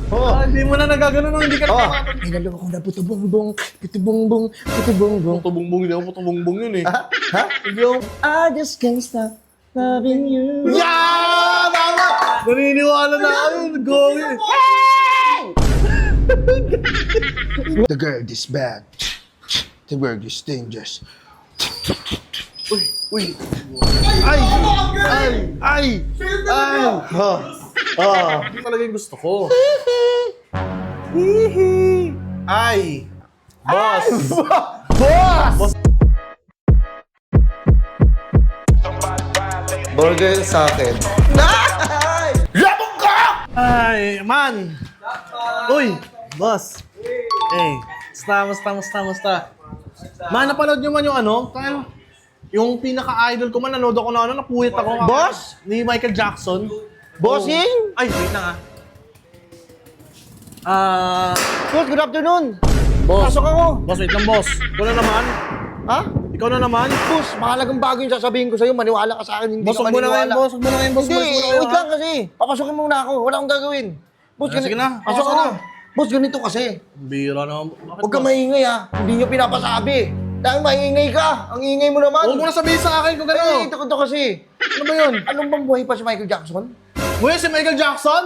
Hindi mo na nagagano nung hindi ka nakakapag. May nalawa kong na puto-bongbong, puto-bongbong, puto-bongbong. Puto-bongbong, hindi ako puto-bongbong yun eh. Ha? Hindi ako. I just can't stop loving you. Yeah! Tama! Naniniwala na ako. Gogi. The girl is bad. The girl is dangerous. Uy! Ay! Ay! Ay! Ay! Hindi talaga yung gusto ko. Hihi! Ay! Boss! Boss! Burger sa akin. Labong ka! Ay! Man! Uy! Boss! Musta? Man, napanood nyo man yung ano? Yung pinaka-idol ko man, nanood ako na napuyat ako. Boss? Ni Michael Jackson. Bossing? Ay, wait lang Boss, good afternoon. Boss. Pasok ako. Boss, wait lang, boss. Ikaw na naman. Ha? Ikaw na naman. Boss, mahalagang bago yung sasabihin ko sa'yo. Maniwala ka sa akin, hindi Boss, ka huwag mo na ngayon, maniniwala. boss. Huwag mo na ngayon, boss. Hindi, Boss, muna wait kayo, lang kasi. Papasukin muna ako. Wala akong gagawin. Boss, Sige na. Pasok Pasok ka na. Boss, ganito kasi. Bira naman. Bakit Huwag ka ba? maingay ha. Hindi nyo pinapasabi. Dahil maingay ka. Ang ingay mo naman. Huwag mo na sabihin sa akin kung Ay, gano'n. ito kasi. Ano ba yun? Anong bang buhay pa si Michael Jackson? Buhay si Michael Jackson?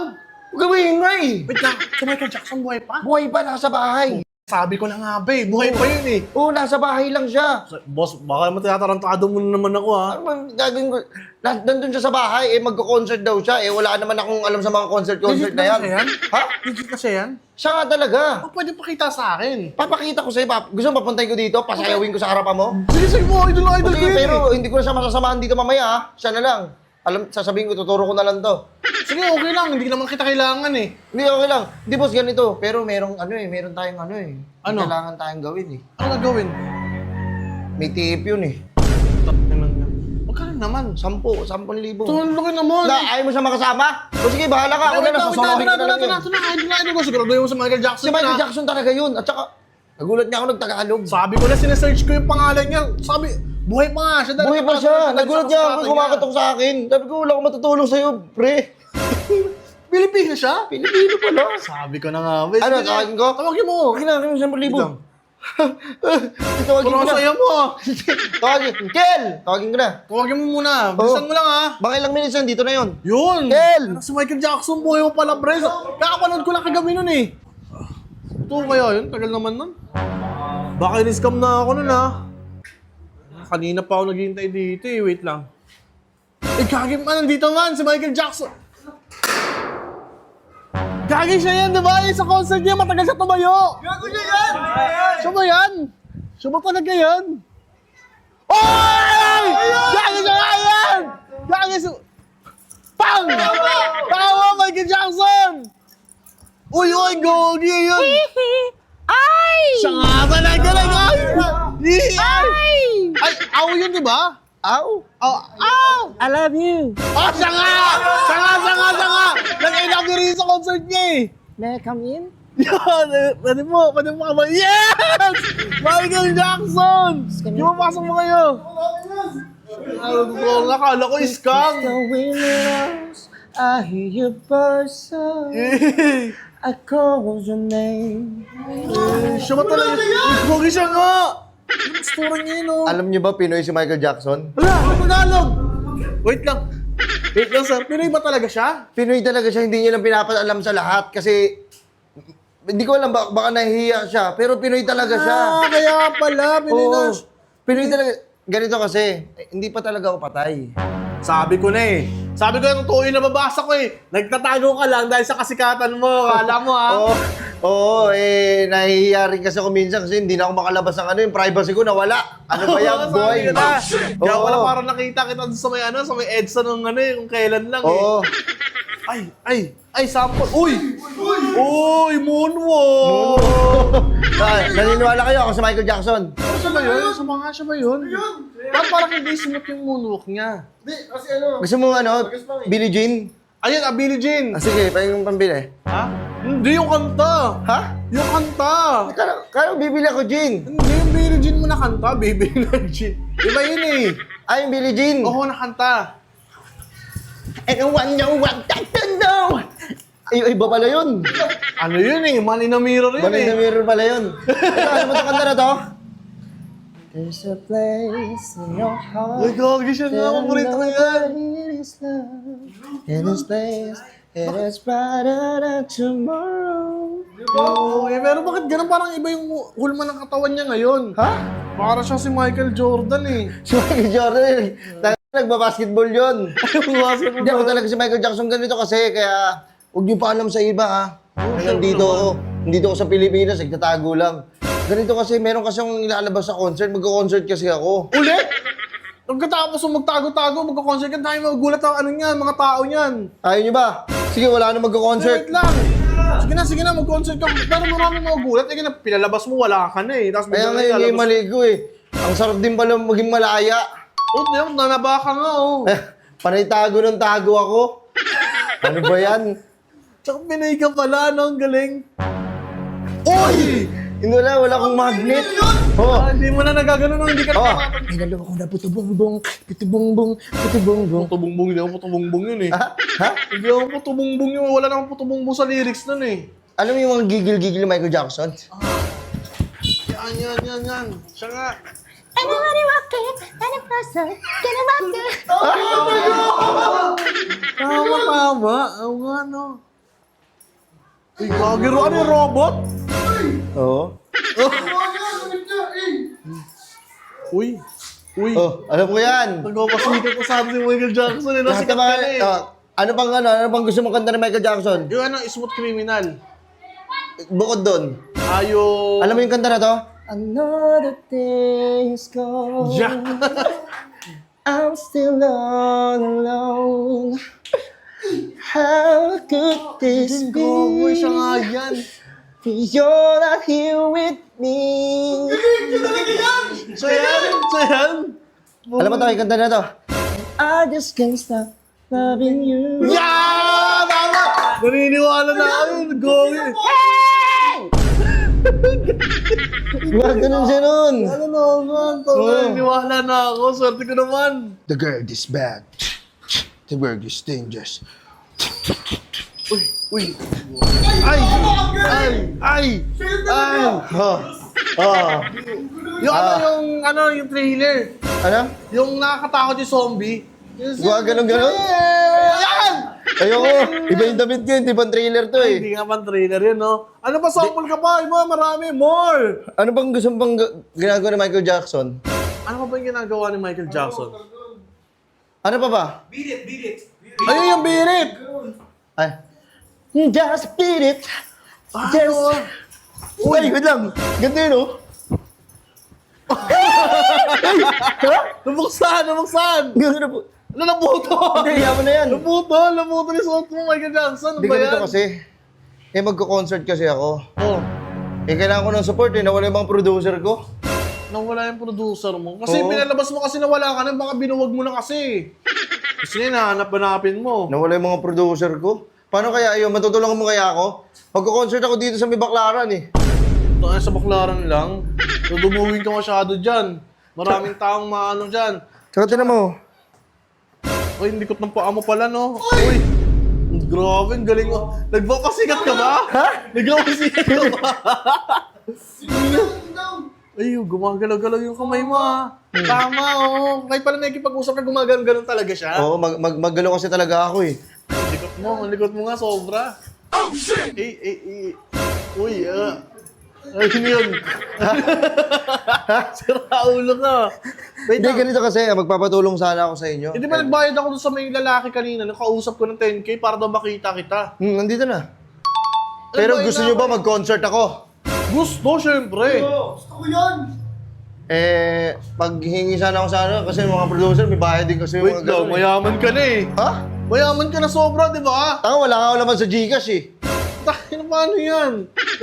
Huwag ka maingay. Wait lang, si Michael Jackson buhay pa? Buhay pa, nasa bahay. Sabi ko na nga ba eh, buhay pa yun eh. Oo, nasa bahay lang siya. Boss, baka naman tinatarantado mo na naman ako ha. Ano bang gagawin ko? Nandun siya sa bahay, magko-concert daw siya. Wala naman akong alam sa mga concert Legit na ba yan. kasi yan? Ha? Legit kasi yan? Siya nga talaga. Oh, pwede pakita sa akin. Papakita ko sa'yo, gusto mo papuntahin ko dito, pasayawin ko sa harapan mo? Sige mo, idol ko Sige, yun pero eh. hindi ko na siya masasamahan dito mamaya ha. Siya na lang. Alam, sasabihin ko, tuturo ko na lang to. Sige, okay lang, hindi naman kita kailangan eh. Hindi, okay lang. Hindi, boss, ganito. Pero meron tayong May Ano? kailangan tayong gawin eh. Ano gagawin? May tip yun eh. Magkano naman? 10,000. Tulong ka naman. Ayaw mo siya makasama? O sige, bahala ka. Ako na lang, sasamahin ko na lang yun. Idol ko, siguro doon mo sa Michael Jackson. Si Michael na. Jackson talaga yun. At saka, nagulat niya ako nagtagalog. Sabi ko na, sinesearch ko yung pangalan niya. Sabi, buhay pa nga siya. Buhay pa siya. Nagulat niya ako, kumakatok sa akin. Sabi ko, wala akong matutulong sa'yo, pre. Pilipino siya? Pilipino pala. Sabi ko na nga. Ano, tawagin ko? Tawagin mo. Okay na, akin yung 100,000. Lang. Tawagin ko Parang na. saya mo. Tawagin. Kel! Tawagin ko na. Tawagin mo muna. Bilisan mo lang ha. Baka ilang minutes yan, dito na yun. Yun! Kel! Si Michael Jackson, buhay mo pala, pre. Kakapanood ko lang kagabi nun eh. Ito kaya yun? Tagal naman nun. Baka in-scam na ako nun ha. Kanina pa ako naghihintay dito eh. Wait lang. Eh, gagi man, nandito man si Michael Jackson. Gagi siya yan, di ba? Sa concert niya, matagal siya tumayo. Gago niya yan! Siya ba yan? Siya ba talaga yan? Oy! Gagi siya nga yan! Gagi siya... Pang! Tawa, Michael Jackson! Uy, gogi yun! Ay! Siya nga talaga na yan! Ay! Ay, aw yun, di ba? Aw! Aw! I love you. Oh, siya nga! Nag-I love you rin sa concert niya eh! May I come in? Yan! Pwede mo kama. Yes! Michael Jackson! Yung mapasok mo kayo! Nakala ko scam! The wind blows, I hear your birds song. I call your name. Siya ba talaga? Gogi siya nga! Yung story niya yun oh! Alam niyo ba Pinoy si Michael Jackson? Wala! Ano Tagalog? Wait lang, sir. Pinoy ba talaga siya? Pinoy talaga siya, hindi niya lang pinapaalam sa lahat kasi hindi ko alam, baka nahihiya siya, pero Pinoy talaga siya. Kaya pala, Pinoy na. Oo. Pinoy talaga. Ganito kasi, hindi pa talaga ako patay. Sabi ko na eh. Sabi ko yung totoo yung nababasa ko eh. Nagtatago ka lang dahil sa kasikatan mo. Kala mo ha? Oo, nahihiya rin kasi ako minsan kasi hindi na ako makalabas ng yung privacy ko nawala. Ano ba yan, boy? Sabi ko na. Kaya Oo. wala parang nakita kita sa may sa may EDSA nung kung kailan lang eh. Oo. Ay, sample. Uy, moonwalk. Naniniwala kayo ako sa Michael Jackson? Ano siya ba yun? Sumanga siya ba yun? Ba't parang hindi smooth yung moonwalk niya? Gusto mo Billie Jean? Ayun, Billie Jean. Sige, pahingong pambili. Ha? Hindi yung kanta. Ha? Yung kanta. Kano bibili ako, Jean? Hindi yung Billie Jean mo na kanta, Billie Jean. Iba yun eh. Ay, yung Billie Jean. Oo, na kanta. And I want no one to know. Iba pala yun. Ano yun eh? Man in a mirror yun Balik na eh. mirror pala yun. Ito, ano ba sa kanta na to? There's a place in your heart. Ay, gagi siya na. Paborito ko yan. In this place, it is brighter than tomorrow. Oo, eh, pero bakit ganun parang iba yung hulma ng katawan niya ngayon? Ha? Para siya si Michael Jordan eh. Si Michael Jordan, nagbabasketball yun. Basketball Hindi ako talaga si Michael Jackson ganito kasi, kaya huwag niyo pa alam sa iba ha. Kaya nandito ako. Nandito ako sa Pilipinas, nagtatago lang. Ganito kasi, meron kasi akong ilalabas sa concert. Magko-concert kasi ako. Ulit? Pagkatapos mo magtago-tago, magko-concert ka, tayo magugulat ang ano niyan, mga tao niyan. Ayaw niyo ba? Sige, wala na magko-concert. Wait lang. Sige na, mag-concert ka. Pero marami magugulat. Eh, pinalabas mo, wala ka na eh. Tapos Kaya bigla ngayon lalabas- yung mali ko eh. Ang sarap din pala maging malaya. Oh, diyan, nanaba ka nga oh. Panay tago ng tago ako. Ano ba yan? Tsaka pinay ka pala, no? Ang galing. Oy! Wala akong magnet. Oh. Hindi mo na nagagano nang hindi ka Oh. nakakapag... Ay, nalo ako na puto-bongbong, puto-bongbong, puto-bongbong. Putubungbong, hindi ako putubungbong yun eh. Ha? Ha? Hindi ako putubungbong yun. Wala namang putubungbong sa lyrics nun eh. Alam mo yung mga gigil-gigil ni Michael Jackson? Yan. Siya nga. Anybody walking, any person, get a walking. Tama. Oo nga, no. Uy, gagiro. Ano yung robot? Oo. Uy. Oh, alam ko yan. Nagpapasikat pa sabi si Michael Jackson eh. Lahat Nasikat ng mga, ka na eh. ano pang gusto mong kanta ni Michael Jackson? Yung ano, Smooth Criminal. Bukod doon. Ayo. Alam mo yung kanta na to? Another day is gone. Yeah. I'm still all alone. How could this be? Gogoy siya nga yan. You're not here with me. So yan. Alam mo to, yung kanta na to? I just can't stop loving you. Yeah! Tama! Naniniwala na ako. Gogoy. Wag ganun siya nun. Ano naman? Naniniwala na ako. Swerte ko naman. The girl is bad. The girl is dangerous. Uy. Ay! Oh. Oh. Yung trailer. Ano? Yung nakakatakot yung zombie. Wag ganun. Yan! Ayoko. Iba yung damit ko, hindi pang trailer to eh. Hindi nga pang trailer yun, no? Ano pa, sample ka pa? Iba, marami. More! Ano bang gusto pang ginagawa ni Michael Jackson? Ano pa ba yung ginagawa ni Michael Jackson? Ano pa ba? Ayun yung birit! Ay. Just beat it. Ano? Uy, wait lang. Ganda yun, oh. Nabuksan! Ganda na po. Ano nabuto? Hindi, yaman na yan. Nabuto ni suot mo, Michael Jackson. Ano Hindi ba ganito yan? kasi. Magko-concert kasi ako. Oh, Kailangan ko ng support eh. Nawala yung mga producer ko. nawala yung producer mo. Kasi Oo. pinalabas mo kasi nawala ka na, baka binuwag mo na kasi. Kasi hinahanap-hanapin mo. Nawala yung mga producer ko. Paano kaya yun? Matutulungan mo kaya ako? Magko-concert ako dito sa may Baclaran eh. Ito sa Baclaran lang. So, dumuwing ka masyado dyan. Maraming taong maano dyan. Tsaka tinan mo. Uy, hindi ko ng paa mo pala, no? Uy! Grabe, ang galing mo. Nagpapasikat ka ba? Ha? Nagpapasikat ka ba? Ay, gumagalaw-galaw yung kamay mo, ha? Tama, oh. Kahit pala nakikipag-usap ka, gumagalaw talaga siya. Oo, maggalo kasi talaga ako eh. Ang likot mo nga, sobra. Oh, shit! Uy, ay, hindi yun. Sira ulo ka. Wait Hindi, lang. ganito kasi. Magpapatulong sana ako sa inyo. Hindi ba nagbayad ako dun sa may lalaki kanina? Nakausap ko ng 10K para daw makita kita. Nandito na. Pero Nagbayad gusto na nyo ako. ba mag-concert ako? Gusto, syempre. Paghingi sana ako sana kasi mga producer, may bayad din kasi yung Wait mga daw, ganun eh. mayaman ka na eh. Ha? Mayaman ka na sobra, di ba? Tanga, wala nga ako naman sa Gcash eh. Tayo na paano yan?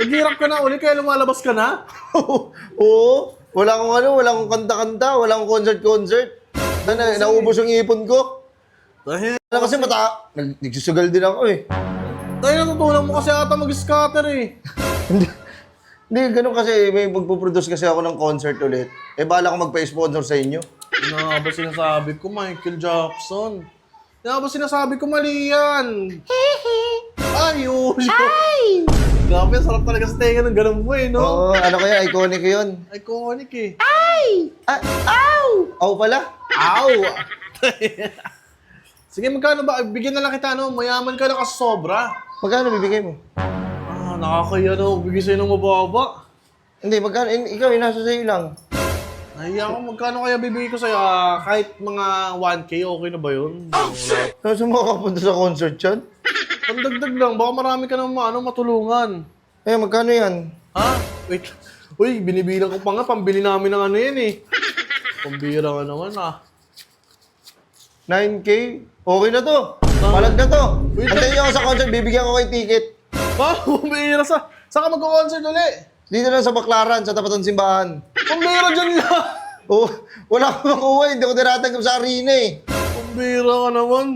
Naghirap ka na uli kaya lumalabas ka na? Oo. Wala akong kanta-kanta, wala akong concert-concert. Naubos yung ipon ko. Dahil, Kasi nagsusugal din ako eh. dahil natutunan mo kasi ata mag-scatter eh. Hindi, ganun kasi may magpuproduce kasi ako ng concert ulit. Bala ko magpa-sponsor sa inyo. Ano ba sinasabi ko, Michael Jackson? Kaya ba sinasabi ko mali yan? Ay, oh, Ay! grabe, sarap talaga sa tenga ng ganun mo eh, no? Oo, ano kaya, iconic yun. Iconic eh. Ay! Ah, Ow! aw pala? Ow! Sige, magkano ba? Bigyan na lang kita, no? Mayaman ka na kasi sobra. Magkano bibigay mo? Ah, nakakaya, no? Bigay sa'yo ng mababa. Hindi, magkano, ikaw, nasa sa'yo lang. Nahiya ko, magkano kaya bibigay ko sa'yo? Kahit mga 1K, okay na ba yun? Saan mo makapunta sa concert yan? Pandagdag lang, baka marami ka nang matulungan. Eh, magkano yan? Ha? Wait. Uy, binibilang ko pa nga, pambili namin ng ano yan eh. Pambira ka naman ah. 9K? Okay na to. Palag na to. Wait, Antayin niyo ako sa concert, bibigyan ko kayo ticket. Pa, pambira sa... Saan ka mag-concert uli? Dito lang sa Baclaran, sa tapat ng simbahan. Pambira dyan lang. Oh, wala akong makuha, hindi ko tinatanggap sa arena eh. Pambira ka naman.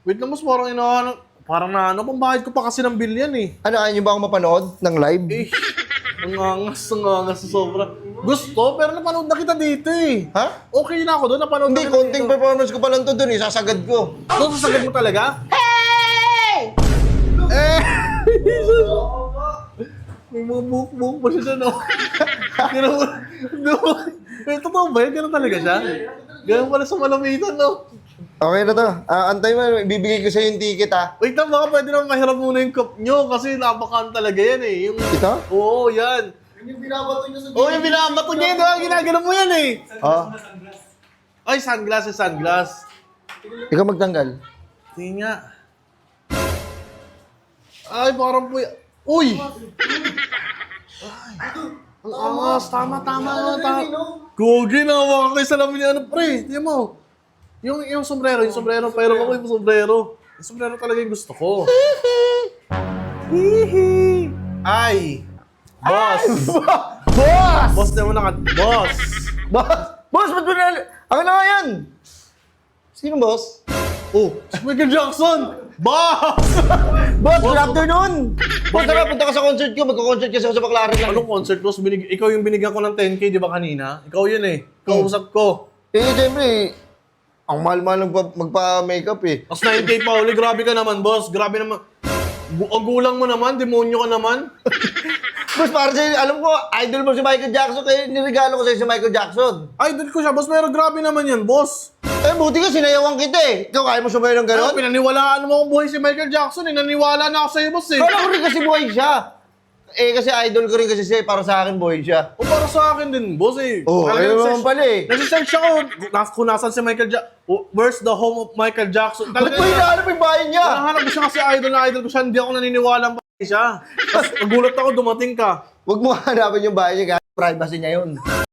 Wait lang, mas parang inahanap. Parang pambahid ko pa kasi ng bill yan eh. Ano, ayaw niyo ba akong mapanood ng live? Eh, ang angas sa sobra. Gusto, pero napanood na kita dito eh. Ha? Okay na ako doon, napanood Hindi, na kita konting dito. performance ko pa lang to dun eh, sasagad ko. Doon sasagad mo talaga? Hey! Eh! May mga buhok-buhok pa siya dyan, no? Totoo ba yun? Ganun talaga siya? Ganun pala sa malamitan, no? Okay na to. Antay mo, bibigay ko sa'yo yung ticket ha. Wait lang, baka pwede naman mahirap muna yung cup nyo kasi napakaan talaga yan eh. Yung... Ito? Oo, yan. Yung binabato niya sa Oo, yung binabato niya yun, diba? Ginagano mo yan eh. Oo. Ay, sunglass. Ikaw magtanggal. Tingin nga. Ay, parang po Uy! Ay, ang angas. Tama. Gogi, nahawakan ko yung salamin niya. Ano, pre? Tingnan mo. Yung sombrero, pero ako yung sombrero. Yung sombrero talaga yung gusto ko. Hihi! Ay! Boss! Boss! Boss naman Boss! Boss, ba't mo na... Ako na nga yan! Sino boss? Oh, si Michael Jackson! Boss! Boss, good afternoon! Boss, tara, punta ka sa concert ko. Magko-concert kasi ako sa Baclaran lang. Anong concert, boss? Ikaw yung binigyan ko ng 10K, di ba kanina? Ikaw yun eh. Kausap ko. Eh, siyempre, ang mahal-mahal magpa-makeup eh. Tapos 9K pa uli, grabe ka naman, boss. Grabe naman. Ang gulang mo naman, demonyo ka naman. Boss, para sa'yo, alam ko, idol mo si Michael Jackson, kaya niregalo ko sa'yo si Michael Jackson. Idol ko siya, boss, pero grabe naman yan, boss. Eh, buti ka, sinayawan kita eh. Ikaw, kaya mo sumayo ng Ano, gano'n? pinaniwalaan mo akong buhay si Michael Jackson eh. Naniwala na ako sa'yo, boss eh. Kala ko rin kasi buhay siya. Eh, kasi idol ko rin kasi siya, para sa akin buhay siya. O para sa akin din, boss eh. Oh, Talagang ayun nagsearch- naman pala eh. Nagsisearch ako kung nasan si Michael Jackson. Where's the home of Michael Jackson? Ba't mo hinahanap yung bahay niya? Nahanap ko siya kasi idol ko siya. Hindi ako naniniwala ang siya. Tapos nagulat ako, dumating ka. Huwag mo hanapin yung bahay niya, kasi privacy niya yun.